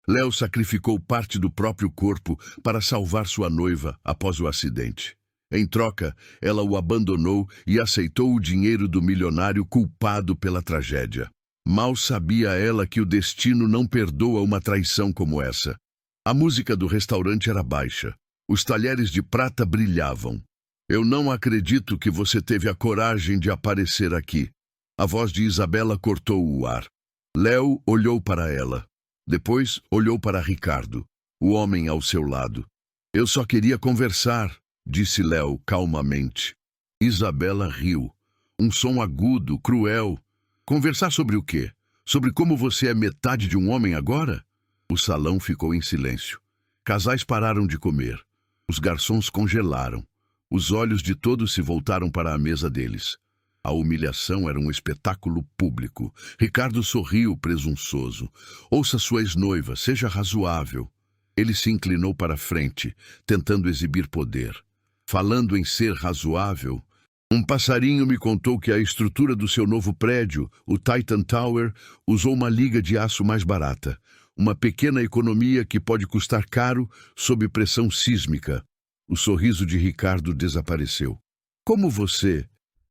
Léo sacrificou parte do próprio corpo para salvar sua noiva após o acidente. Em troca, ela o abandonou e aceitou o dinheiro do milionário culpado pela tragédia. Mal sabia ela que o destino não perdoa uma traição como essa. A música do restaurante era baixa. Os talheres de prata brilhavam. Eu não acredito que você teve a coragem de aparecer aqui. A voz de Isabela cortou o ar. Léo olhou para ela. Depois olhou para Ricardo, o homem ao seu lado. Eu só queria conversar, disse Léo calmamente. Isabela riu. Um som agudo, cruel. Conversar sobre o quê? Sobre como você é metade de um homem agora? O salão ficou em silêncio. Casais pararam de comer. Os garçons congelaram. Os olhos de todos se voltaram para a mesa deles. A humilhação era um espetáculo público. Ricardo sorriu presunçoso. Ouça sua ex-noiva, seja razoável. Ele se inclinou para a frente, tentando exibir poder. Falando em ser razoável, um passarinho me contou que a estrutura do seu novo prédio, o Titan Tower, usou uma liga de aço mais barata. Uma pequena economia que pode custar caro sob pressão sísmica. O sorriso de Ricardo desapareceu. Como você...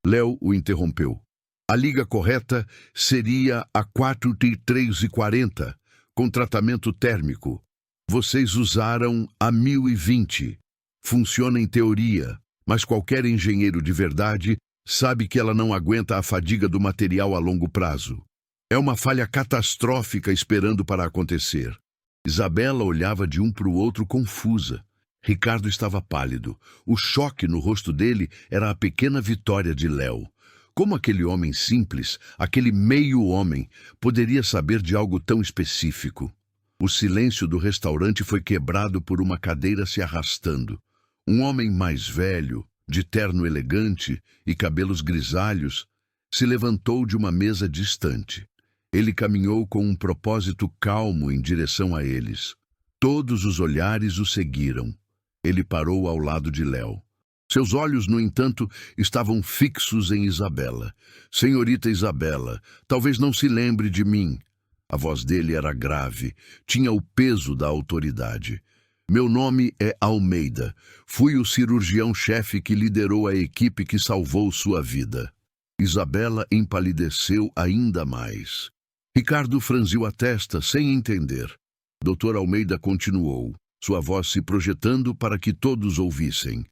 Léo o interrompeu. A liga correta seria a 4340, com tratamento térmico. Vocês usaram a 1020. Funciona em teoria, mas qualquer engenheiro de verdade sabe que ela não aguenta a fadiga do material a longo prazo. É uma falha catastrófica esperando para acontecer. Isabela olhava de um para o outro confusa. Ricardo estava pálido. O choque no rosto dele era a pequena vitória de Léo. Como aquele homem simples, aquele meio-homem, poderia saber de algo tão específico? O silêncio do restaurante foi quebrado por uma cadeira se arrastando. Um homem mais velho, de terno elegante e cabelos grisalhos, se levantou de uma mesa distante. Ele caminhou com um propósito calmo em direção a eles. Todos os olhares o seguiram. Ele parou ao lado de Léo. Seus olhos, no entanto, estavam fixos em Isabela. Senhorita Isabela, talvez não se lembre de mim. A voz dele era grave, tinha o peso da autoridade. Meu nome é Almeida. Fui o cirurgião-chefe que liderou a equipe que salvou sua vida. Isabela empalideceu ainda mais. Ricardo franziu a testa, sem entender. Dr. Almeida continuou, sua voz se projetando para que todos ouvissem.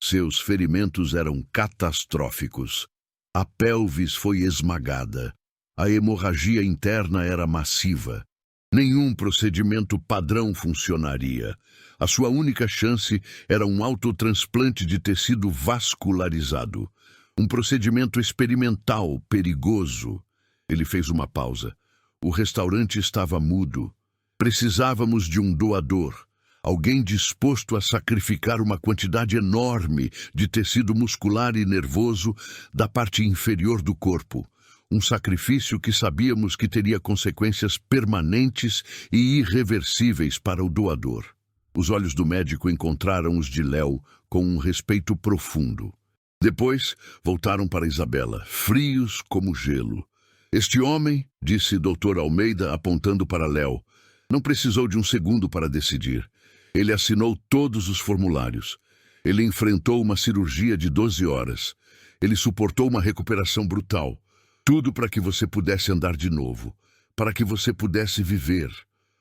Seus ferimentos eram catastróficos. A pelvis foi esmagada. A hemorragia interna era massiva. Nenhum procedimento padrão funcionaria. A sua única chance era um autotransplante de tecido vascularizado. Um procedimento experimental, perigoso. Ele fez uma pausa. O restaurante estava mudo. Precisávamos de um doador. Alguém disposto a sacrificar uma quantidade enorme de tecido muscular e nervoso da parte inferior do corpo. Um sacrifício que sabíamos que teria consequências permanentes e irreversíveis para o doador. Os olhos do médico encontraram os de Léo com um respeito profundo. Depois, voltaram para Isabela, frios como gelo. Este homem, disse Dr. Almeida apontando para Léo, não precisou de um segundo para decidir. Ele assinou todos os formulários. Ele enfrentou uma cirurgia de 12 horas. Ele suportou uma recuperação brutal. Tudo para que você pudesse andar de novo. Para que você pudesse viver.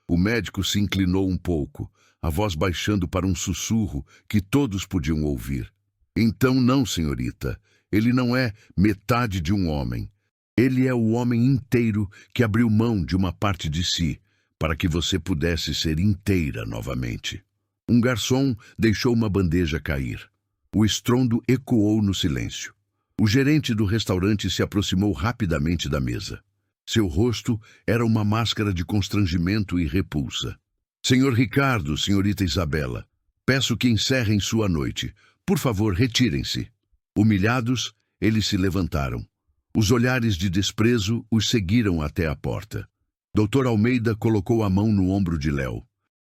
O médico se inclinou um pouco, a voz baixando para um sussurro que todos podiam ouvir. Então não, senhorita. Ele não é metade de um homem. Ele é o homem inteiro que abriu mão de uma parte de si, para que você pudesse ser inteira novamente. Um garçom deixou uma bandeja cair. O estrondo ecoou no silêncio. O gerente do restaurante se aproximou rapidamente da mesa. Seu rosto era uma máscara de constrangimento e repulsa. Senhor Ricardo, senhorita Isabela, peço que encerrem sua noite. Por favor, retirem-se. Humilhados, eles se levantaram. Os olhares de desprezo os seguiram até a porta. Dr. Almeida colocou a mão no ombro de Léo.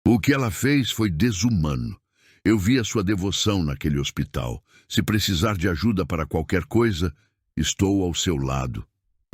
O que ela fez foi desumano. Eu vi a sua devoção naquele hospital. Se precisar de ajuda para qualquer coisa, estou ao seu lado.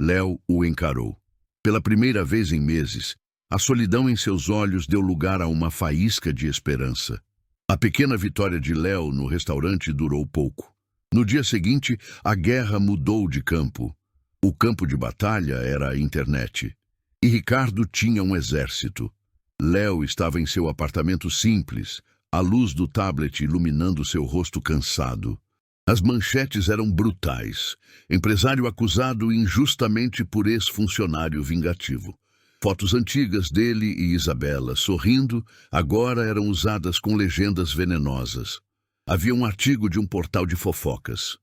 Léo o encarou. Pela primeira vez em meses, A solidão em seus olhos deu lugar a uma faísca de esperança. A pequena vitória de Léo no restaurante durou pouco. No dia seguinte, a guerra mudou de campo. O campo de batalha era a internet. E Ricardo tinha um exército. Léo estava em seu apartamento simples, a luz do tablet iluminando seu rosto cansado. As manchetes eram brutais. Empresário acusado injustamente por ex-funcionário vingativo. Fotos antigas dele e Isabela, sorrindo, agora eram usadas com legendas venenosas. Havia um artigo de um portal de fofocas.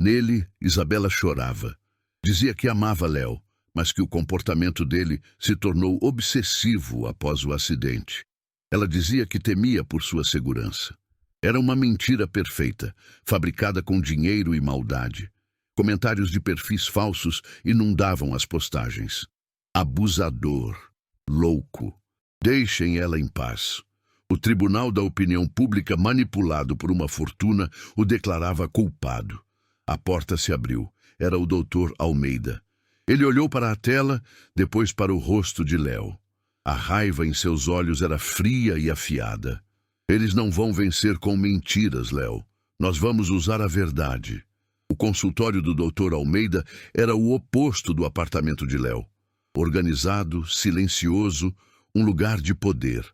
Nele, Isabela chorava. Dizia que amava Léo, mas que o comportamento dele se tornou obsessivo após o acidente. Ela dizia que temia por sua segurança. Era uma mentira perfeita, fabricada com dinheiro e maldade. Comentários de perfis falsos inundavam as postagens. Abusador, louco. Deixem ela em paz. O Tribunal da Opinião Pública, manipulado por uma fortuna, o declarava culpado. A porta se abriu. Era o Dr. Almeida. Ele olhou para a tela, depois para o rosto de Léo. A raiva em seus olhos era fria e afiada. Eles não vão vencer com mentiras, Léo. Nós vamos usar a verdade. O consultório do Dr. Almeida era o oposto do apartamento de Léo. Organizado, silencioso, um lugar de poder.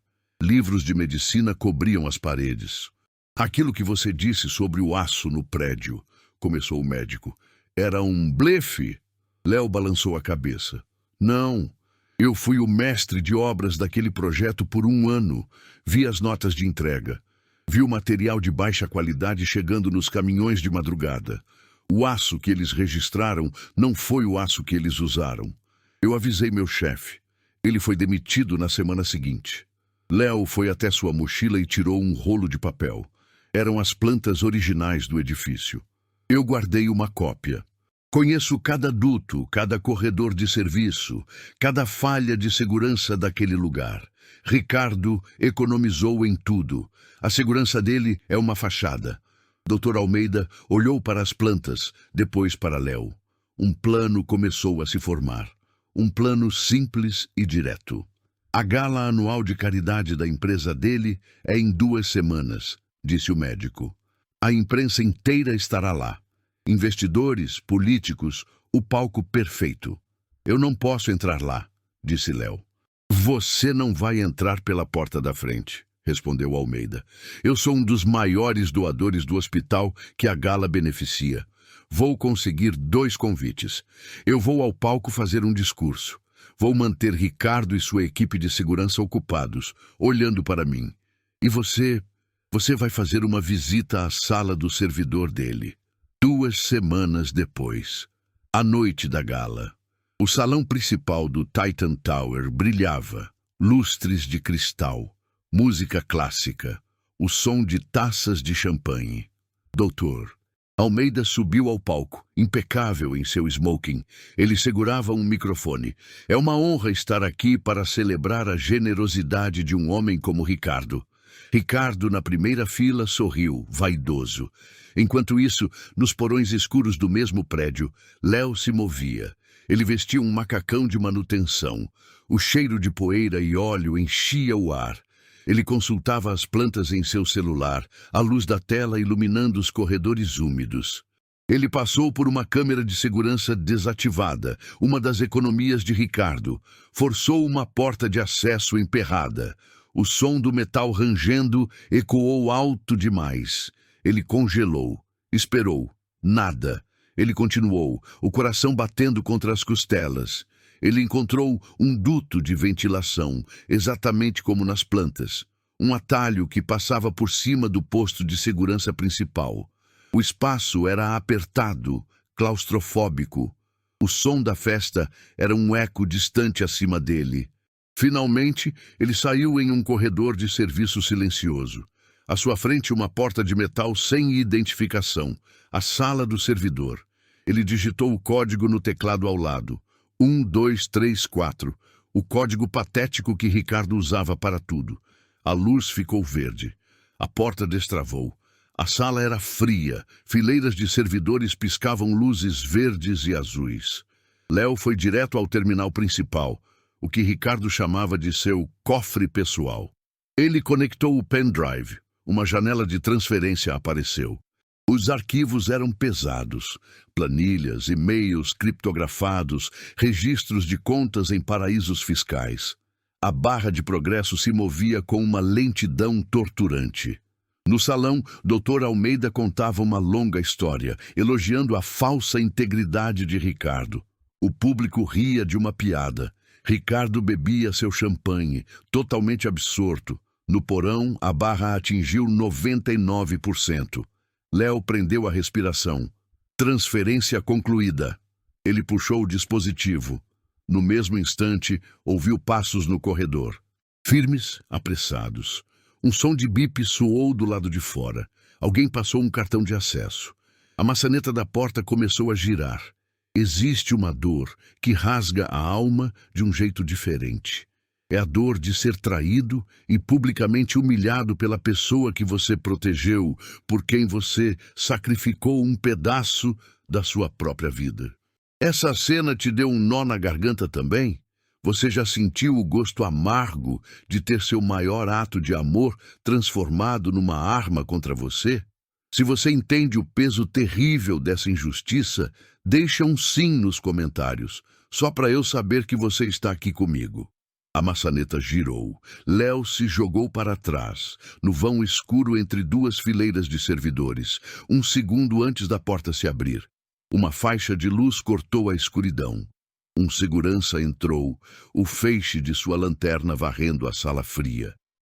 Livros de medicina cobriam as paredes. Aquilo que você disse sobre o aço no prédio, começou o médico, era um blefe? Léo balançou a cabeça. Não. Eu fui o mestre de obras daquele projeto por 1 ano. Vi as notas de entrega. Vi o material de baixa qualidade chegando nos caminhões de madrugada. O aço que eles registraram não foi o aço que eles usaram. Eu avisei meu chefe. Ele foi demitido na semana seguinte. Léo foi até sua mochila e tirou um rolo de papel. Eram as plantas originais do edifício. Eu guardei uma cópia. Conheço cada duto, cada corredor de serviço, cada falha de segurança daquele lugar. Ricardo economizou em tudo. A segurança dele é uma fachada. Dr. Almeida olhou para as plantas, depois para Léo. Um plano começou a se formar. Um plano simples e direto. A gala anual de caridade da empresa dele é em 2 semanas, disse o médico. A imprensa inteira estará lá. Investidores, políticos, o palco perfeito. Eu não posso entrar lá, disse Léo. Você não vai entrar pela porta da frente, respondeu Almeida. Eu sou um dos maiores doadores do hospital que a gala beneficia. Vou conseguir 2 convites. Eu vou ao palco fazer um discurso. Vou manter Ricardo e sua equipe de segurança ocupados, olhando para mim. E você vai fazer uma visita à sala do servidor dele. 2 semanas depois, à noite da gala, o salão principal do Titan Tower brilhava, lustres de cristal, música clássica, o som de taças de champanhe. Doutor Almeida subiu ao palco, impecável em seu smoking. Ele segurava um microfone. É uma honra estar aqui para celebrar a generosidade de um homem como Ricardo. Ricardo, na primeira fila, sorriu, vaidoso. Enquanto isso, nos porões escuros do mesmo prédio, Léo se movia. Ele vestia um macacão de manutenção. O cheiro de poeira e óleo enchia o ar. Ele consultava as plantas em seu celular, a luz da tela iluminando os corredores úmidos. Ele passou por uma câmera de segurança desativada, uma das economias de Ricardo. Forçou uma porta de acesso emperrada. O som do metal rangendo ecoou alto demais. Ele congelou. Esperou. Nada. Ele continuou, o coração batendo contra as costelas. Ele encontrou um duto de ventilação, exatamente como nas plantas. Um atalho que passava por cima do posto de segurança principal. O espaço era apertado, claustrofóbico. O som da festa era um eco distante acima dele. Finalmente, ele saiu em um corredor de serviço silencioso. À sua frente, uma porta de metal sem identificação. A sala do servidor. Ele digitou o código no teclado ao lado. 1, 2, 3, 4. O código patético que Ricardo usava para tudo. A luz ficou verde. A porta destravou. A sala era fria. Fileiras de servidores piscavam luzes verdes e azuis. Léo foi direto ao terminal principal. o que Ricardo chamava de seu cofre pessoal. Ele conectou o pendrive. Uma janela de transferência apareceu. Os arquivos eram pesados. Planilhas, e-mails criptografados, registros de contas em paraísos fiscais. A barra de progresso se movia com uma lentidão torturante. No salão, Dr. Almeida contava uma longa história, elogiando a falsa integridade de Ricardo. O público ria de uma piada. Ricardo bebia seu champanhe, totalmente absorto. No porão, a barra atingiu 99%. Léo prendeu a respiração. Transferência concluída. Ele puxou o dispositivo. No mesmo instante, ouviu passos no corredor. Firmes, apressados. Um som de bip soou do lado de fora. Alguém passou um cartão de acesso. A maçaneta da porta começou a girar. Existe uma dor que rasga a alma de um jeito diferente. É a dor de ser traído e publicamente humilhado pela pessoa que você protegeu, por quem você sacrificou um pedaço da sua própria vida. Essa cena te deu um nó na garganta também? Você já sentiu o gosto amargo de ter seu maior ato de amor transformado numa arma contra você? Se você entende o peso terrível dessa injustiça, deixa um sim nos comentários, só para eu saber que você está aqui comigo. A maçaneta girou. Léo se jogou para trás, no vão escuro entre duas fileiras de servidores, um segundo antes da porta se abrir. Uma faixa de luz cortou a escuridão. Um segurança entrou, o feixe de sua lanterna varrendo a sala fria.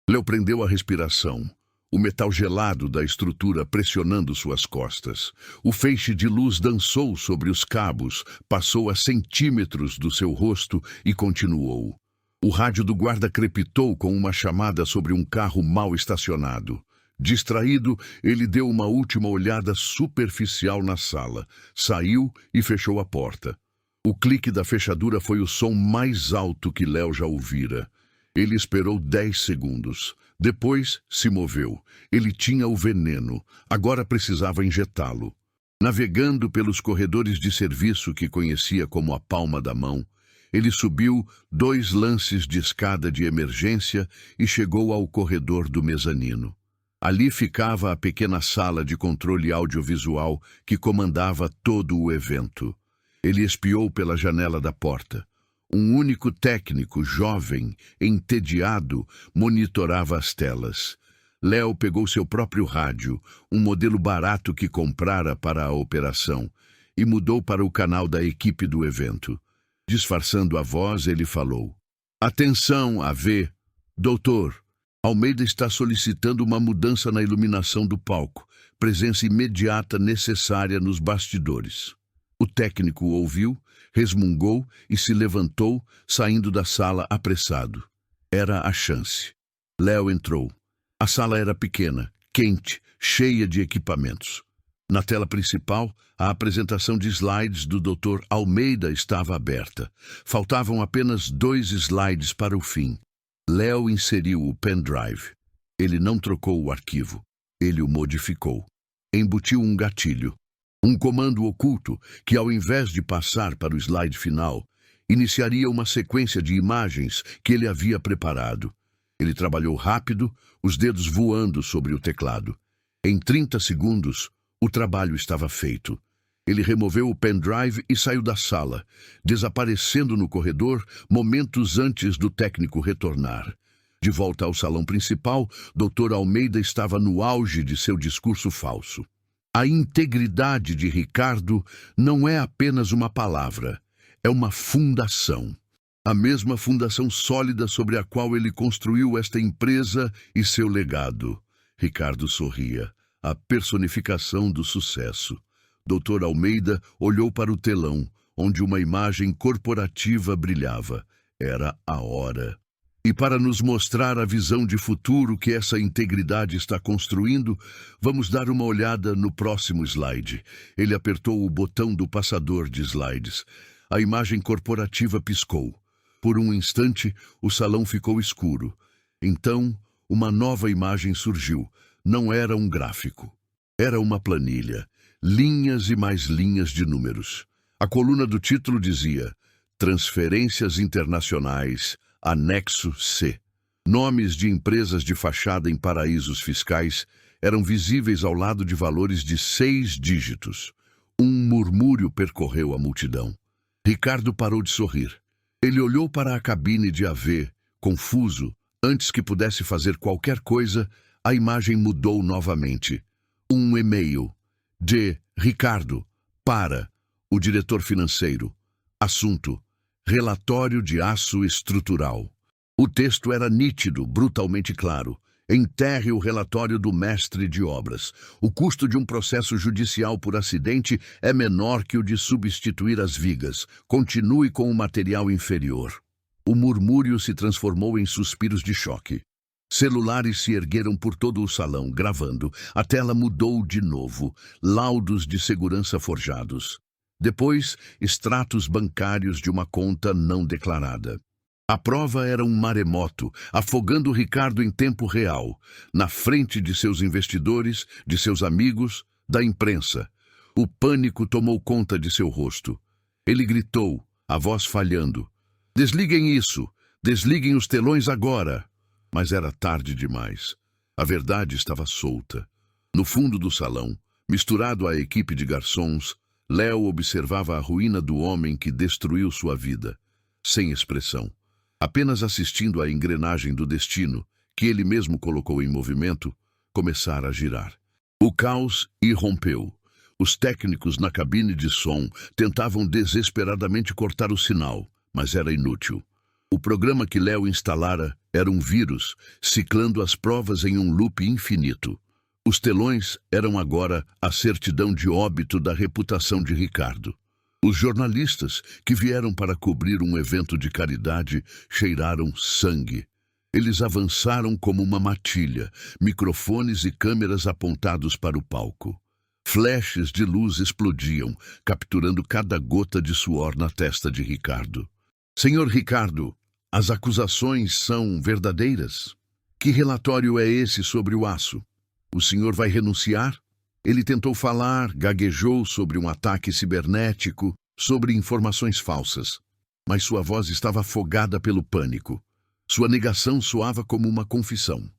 Léo prendeu a respiração, o metal gelado da estrutura pressionando suas costas. O feixe de luz dançou sobre os cabos, passou a centímetros do seu rosto e continuou. O rádio do guarda crepitou com uma chamada sobre um carro mal estacionado. Distraído, ele deu uma última olhada superficial na sala, saiu e fechou a porta. O clique da fechadura foi o som mais alto que Léo já ouvira. Ele esperou 10 segundos. Depois, se moveu. Ele tinha o veneno. Agora precisava injetá-lo. Navegando pelos corredores de serviço que conhecia como a palma da mão, ele subiu 2 lances de escada de emergência e chegou ao corredor do mezanino. Ali ficava a pequena sala de controle audiovisual que comandava todo o evento. Ele espiou pela janela da porta. Um único técnico, jovem, entediado, monitorava as telas. Léo pegou seu próprio rádio, um modelo barato que comprara para a operação, e mudou para o canal da equipe do evento. Disfarçando a voz, ele falou: "Atenção, AV. Doutor, Almeida está solicitando uma mudança na iluminação do palco. Presença imediata necessária nos bastidores." O técnico ouviu, resmungou e se levantou, saindo da sala apressado. Era a chance. Léo entrou. A sala era pequena, quente, cheia de equipamentos. Na tela principal, a apresentação de slides do Dr. Almeida estava aberta. Faltavam apenas 2 slides para o fim. Léo inseriu o pendrive. Ele não trocou o arquivo. Ele o modificou. Embutiu um gatilho. Um comando oculto que, ao invés de passar para o slide final, iniciaria uma sequência de imagens que ele havia preparado. Ele trabalhou rápido, os dedos voando sobre o teclado. Em 30 segundos, o trabalho estava feito. Ele removeu o pendrive e saiu da sala, desaparecendo no corredor momentos antes do técnico retornar. De volta ao salão principal, Dr. Almeida estava no auge de seu discurso falso. A integridade de Ricardo não é apenas uma palavra, é uma fundação. A mesma fundação sólida sobre a qual ele construiu esta empresa e seu legado. Ricardo sorria, a personificação do sucesso. Dr. Almeida olhou para o telão, onde uma imagem corporativa brilhava. Era a hora. E para nos mostrar a visão de futuro que essa integridade está construindo, vamos dar uma olhada no próximo slide. Ele apertou o botão do passador de slides. A imagem corporativa piscou. Por um instante, o salão ficou escuro. Então, uma nova imagem surgiu. Não era um gráfico. Era uma planilha. Linhas e mais linhas de números. A coluna do título dizia: Transferências internacionais, anexo C. Nomes de empresas de fachada em paraísos fiscais eram visíveis ao lado de valores de 6 dígitos. Um murmúrio percorreu a multidão. Ricardo parou de sorrir. Ele olhou para a cabine de AV, confuso. Antes que pudesse fazer qualquer coisa, a imagem mudou novamente. Um e-mail de Ricardo para o diretor financeiro. Assunto: relatório de aço estrutural. O texto era nítido, brutalmente claro. Enterre o relatório do mestre de obras. O custo de um processo judicial por acidente é menor que o de substituir as vigas. Continue com o material inferior. O murmúrio se transformou em suspiros de choque. Celulares se ergueram por todo o salão, gravando. A tela mudou de novo. Laudos de segurança forjados. Depois, extratos bancários de uma conta não declarada. A prova era um maremoto, afogando Ricardo em tempo real, na frente de seus investidores, de seus amigos, da imprensa. O pânico tomou conta de seu rosto. Ele gritou, a voz falhando: "Desliguem isso! Desliguem os telões agora!" Mas era tarde demais. A verdade estava solta. No fundo do salão, misturado à equipe de garçons, Léo observava a ruína do homem que destruiu sua vida, sem expressão. Apenas assistindo à engrenagem do destino, que ele mesmo colocou em movimento, começar a girar. O caos irrompeu. Os técnicos na cabine de som tentavam desesperadamente cortar o sinal, mas era inútil. O programa que Léo instalara era um vírus, ciclando as provas em um loop infinito. Os telões eram agora a certidão de óbito da reputação de Ricardo. Os jornalistas, que vieram para cobrir um evento de caridade, cheiraram sangue. Eles avançaram como uma matilha, microfones e câmeras apontados para o palco. Flashes de luz explodiam, capturando cada gota de suor na testa de Ricardo. "Senhor Ricardo, as acusações são verdadeiras? Que relatório é esse sobre o aço? O senhor vai renunciar?" Ele tentou falar, gaguejou sobre um ataque cibernético, sobre informações falsas. Mas sua voz estava afogada pelo pânico. Sua negação soava como uma confissão.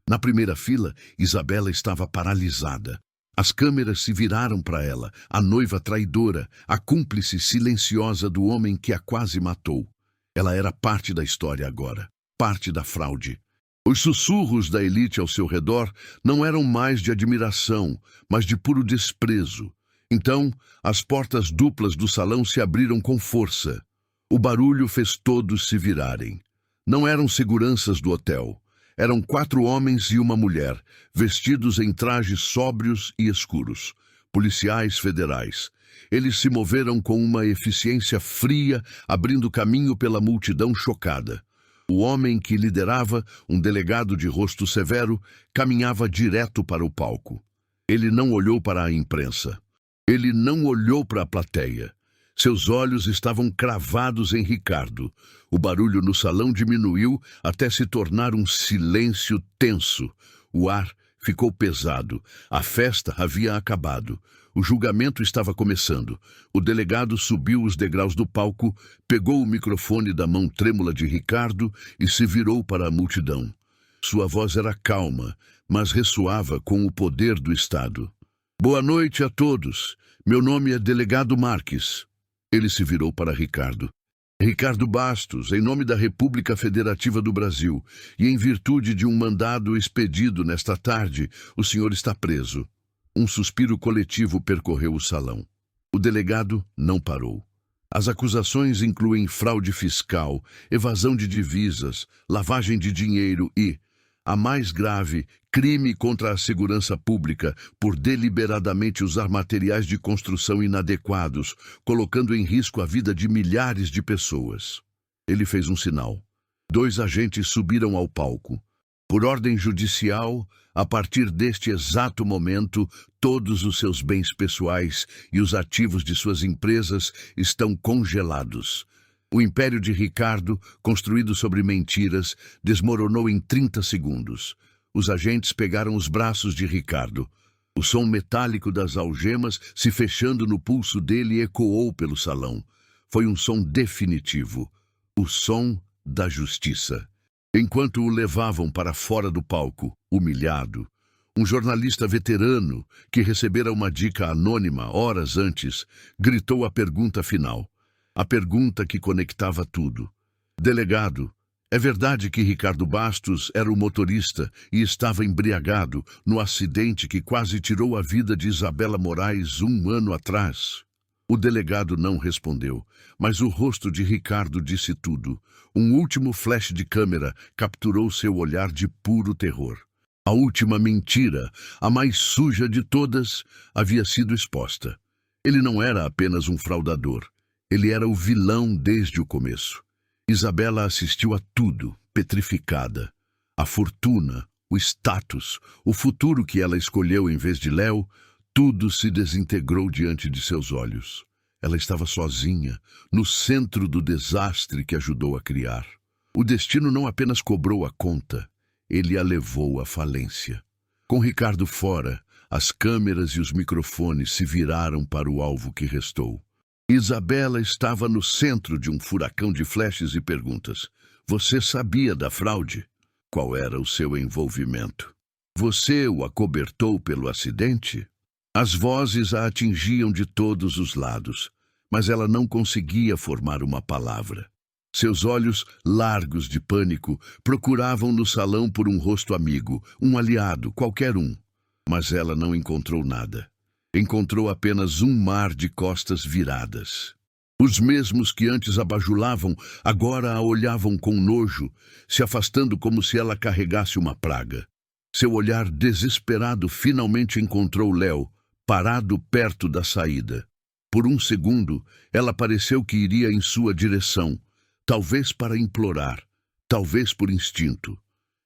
Na primeira fila, Isabela estava paralisada. As câmeras se viraram para ela, a noiva traidora, a cúmplice silenciosa do homem que a quase matou. Ela era parte da história agora, parte da fraude. Os sussurros da elite ao seu redor não eram mais de admiração, mas de puro desprezo. Então, as portas duplas do salão se abriram com força. O barulho fez todos se virarem. Não eram seguranças do hotel. Eram 4 homens e uma mulher, vestidos em trajes sóbrios e escuros. Policiais federais. Eles se moveram com uma eficiência fria, abrindo caminho pela multidão chocada. O homem que liderava, um delegado de rosto severo, caminhava direto para o palco. Ele não olhou para a imprensa. Ele não olhou para a plateia. Seus olhos estavam cravados em Ricardo. O barulho no salão diminuiu até se tornar um silêncio tenso. O ar ficou pesado. A festa havia acabado. O julgamento estava começando. O delegado subiu os degraus do palco, pegou o microfone da mão trêmula de Ricardo e se virou para a multidão. Sua voz era calma, mas ressoava com o poder do Estado. "Boa noite a todos. Meu nome é Delegado Marques." Ele se virou para Ricardo. "Ricardo Bastos, em nome da República Federativa do Brasil, e em virtude de um mandado expedido nesta tarde, o senhor está preso." Um suspiro coletivo percorreu o salão. O delegado não parou. As acusações incluem fraude fiscal, evasão de divisas, lavagem de dinheiro e, a mais grave, crime contra a segurança pública por deliberadamente usar materiais de construção inadequados, colocando em risco a vida de milhares de pessoas. Ele fez um sinal. 2 agentes subiram ao palco. Por ordem judicial, a partir deste exato momento, todos os seus bens pessoais e os ativos de suas empresas estão congelados. O império de Ricardo, construído sobre mentiras, desmoronou em 30 segundos. Os agentes pegaram os braços de Ricardo. O som metálico das algemas se fechando no pulso dele ecoou pelo salão. Foi um som definitivo, o som da justiça. Enquanto o levavam para fora do palco, humilhado, um jornalista veterano, que recebera uma dica anônima horas antes, gritou a pergunta final. A pergunta que conectava tudo. Delegado, é verdade que Ricardo Bastos era o motorista e estava embriagado no acidente que quase tirou a vida de Isabela Moraes 1 ano atrás? O delegado não respondeu, mas o rosto de Ricardo disse tudo. Um último flash de câmera capturou seu olhar de puro terror. A última mentira, a mais suja de todas, havia sido exposta. Ele não era apenas um fraudador. Ele era o vilão desde o começo. Isabela assistiu a tudo, petrificada. A fortuna, o status, o futuro que ela escolheu em vez de Léo, tudo se desintegrou diante de seus olhos. Ela estava sozinha, no centro do desastre que ajudou a criar. O destino não apenas cobrou a conta, ele a levou à falência. Com Ricardo fora, as câmeras e os microfones se viraram para o alvo que restou. Isabela estava no centro de um furacão de flashes e perguntas. Você sabia da fraude? Qual era o seu envolvimento? Você o acobertou pelo acidente? As vozes a atingiam de todos os lados, mas ela não conseguia formar uma palavra. Seus olhos, largos de pânico, procuravam no salão por um rosto amigo, um aliado, qualquer um. Mas ela não encontrou nada. Encontrou apenas um mar de costas viradas. Os mesmos que antes a bajulavam, agora a olhavam com nojo, se afastando como se ela carregasse uma praga. Seu olhar desesperado finalmente encontrou Léo, parado perto da saída. Por um segundo, ela pareceu que iria em sua direção, talvez para implorar, talvez por instinto.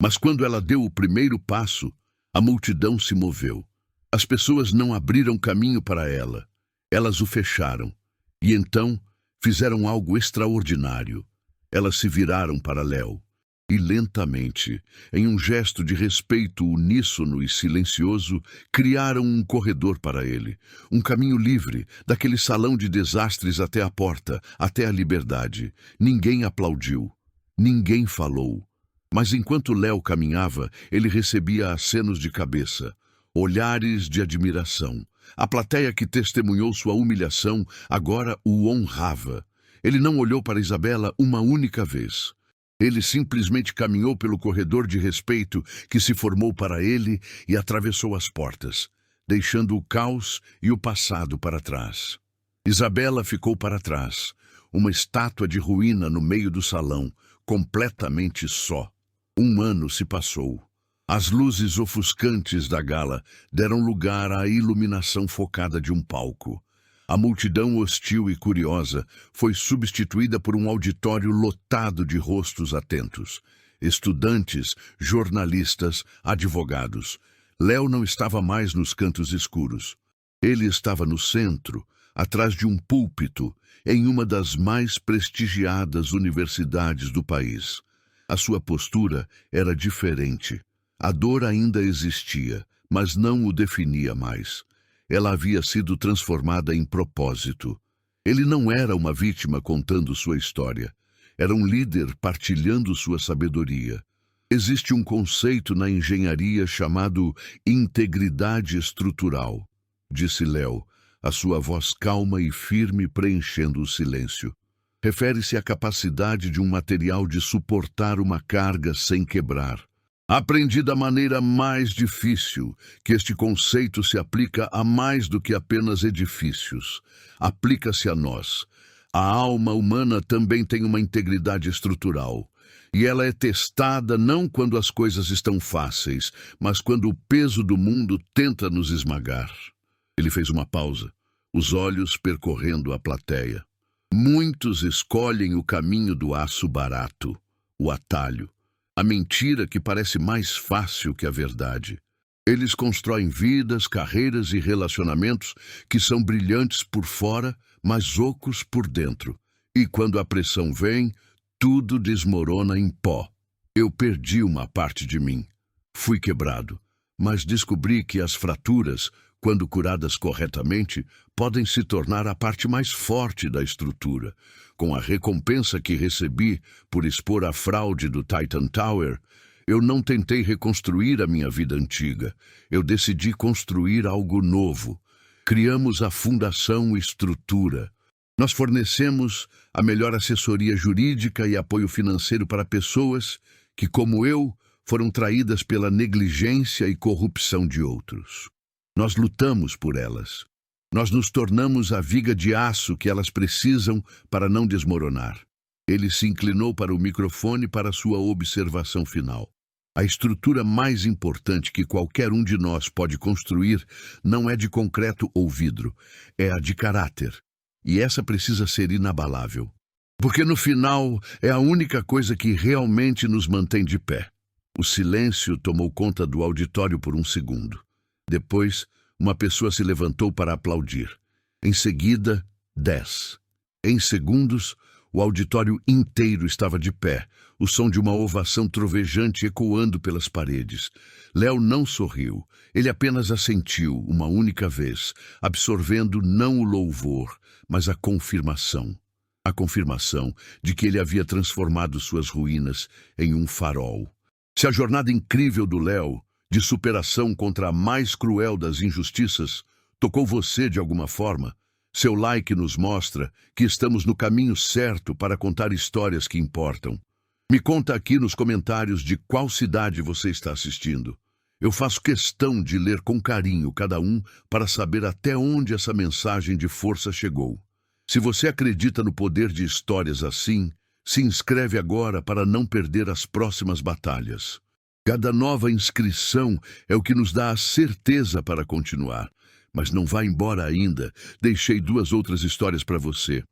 Mas quando ela deu o primeiro passo, a multidão se moveu. As pessoas não abriram caminho para ela. Elas o fecharam. E então fizeram algo extraordinário. Elas se viraram para Léo. E lentamente, em um gesto de respeito uníssono e silencioso, criaram um corredor para ele. Um caminho livre, daquele salão de desastres até a porta, até a liberdade. Ninguém aplaudiu. Ninguém falou. Mas enquanto Léo caminhava, ele recebia acenos de cabeça. Olhares de admiração. A plateia que testemunhou sua humilhação agora o honrava. Ele não olhou para Isabela uma única vez. Ele simplesmente caminhou pelo corredor de respeito que se formou para ele e atravessou as portas, deixando o caos e o passado para trás. Isabela ficou para trás, uma estátua de ruína no meio do salão, completamente só. 1 ano se passou. As luzes ofuscantes da gala deram lugar à iluminação focada de um palco. A multidão hostil e curiosa foi substituída por um auditório lotado de rostos atentos. Estudantes, jornalistas, advogados. Léo não estava mais nos cantos escuros. Ele estava no centro, atrás de um púlpito, em uma das mais prestigiadas universidades do país. A sua postura era diferente. A dor ainda existia, mas não o definia mais. Ela havia sido transformada em propósito. Ele não era uma vítima contando sua história. Era um líder partilhando sua sabedoria. Existe um conceito na engenharia chamado integridade estrutural, disse Léo, a sua voz calma e firme preenchendo o silêncio. Refere-se à capacidade de um material de suportar uma carga sem quebrar. Aprendi da maneira mais difícil que este conceito se aplica a mais do que apenas edifícios. Aplica-se a nós. A alma humana também tem uma integridade estrutural. E ela é testada não quando as coisas estão fáceis, mas quando o peso do mundo tenta nos esmagar. Ele fez uma pausa, os olhos percorrendo a plateia. Muitos escolhem o caminho do aço barato, o atalho. A mentira que parece mais fácil que a verdade. Eles constroem vidas, carreiras e relacionamentos que são brilhantes por fora, mas ocos por dentro. E quando a pressão vem, tudo desmorona em pó. Eu perdi uma parte de mim. Fui quebrado, mas descobri que as fraturas, quando curadas corretamente, podem se tornar a parte mais forte da estrutura. Com a recompensa que recebi por expor a fraude do Titan Tower, eu não tentei reconstruir a minha vida antiga. Eu decidi construir algo novo. Criamos a Fundação Estrutura. Nós fornecemos a melhor assessoria jurídica e apoio financeiro para pessoas que, como eu, foram traídas pela negligência e corrupção de outros. Nós lutamos por elas. Nós nos tornamos a viga de aço que elas precisam para não desmoronar. Ele se inclinou para o microfone para sua observação final. A estrutura mais importante que qualquer um de nós pode construir não é de concreto ou vidro, é a de caráter. E essa precisa ser inabalável. Porque no final é a única coisa que realmente nos mantém de pé. O silêncio tomou conta do auditório por um segundo. Depois, uma pessoa se levantou para aplaudir. Em seguida, 10. Em segundos, o auditório inteiro estava de pé, o som de uma ovação trovejante ecoando pelas paredes. Léo não sorriu, ele apenas assentiu uma única vez, absorvendo não o louvor, mas a confirmação. A confirmação de que ele havia transformado suas ruínas em um farol. Se a jornada incrível do Léo, de superação contra a mais cruel das injustiças, tocou você de alguma forma, seu like nos mostra que estamos no caminho certo para contar histórias que importam. Me conta aqui nos comentários de qual cidade você está assistindo. Eu faço questão de ler com carinho cada um para saber até onde essa mensagem de força chegou. Se você acredita no poder de histórias assim, se inscreve agora para não perder as próximas batalhas. Cada nova inscrição é o que nos dá a certeza para continuar. Mas não vá embora ainda. Deixei 2 outras histórias para você.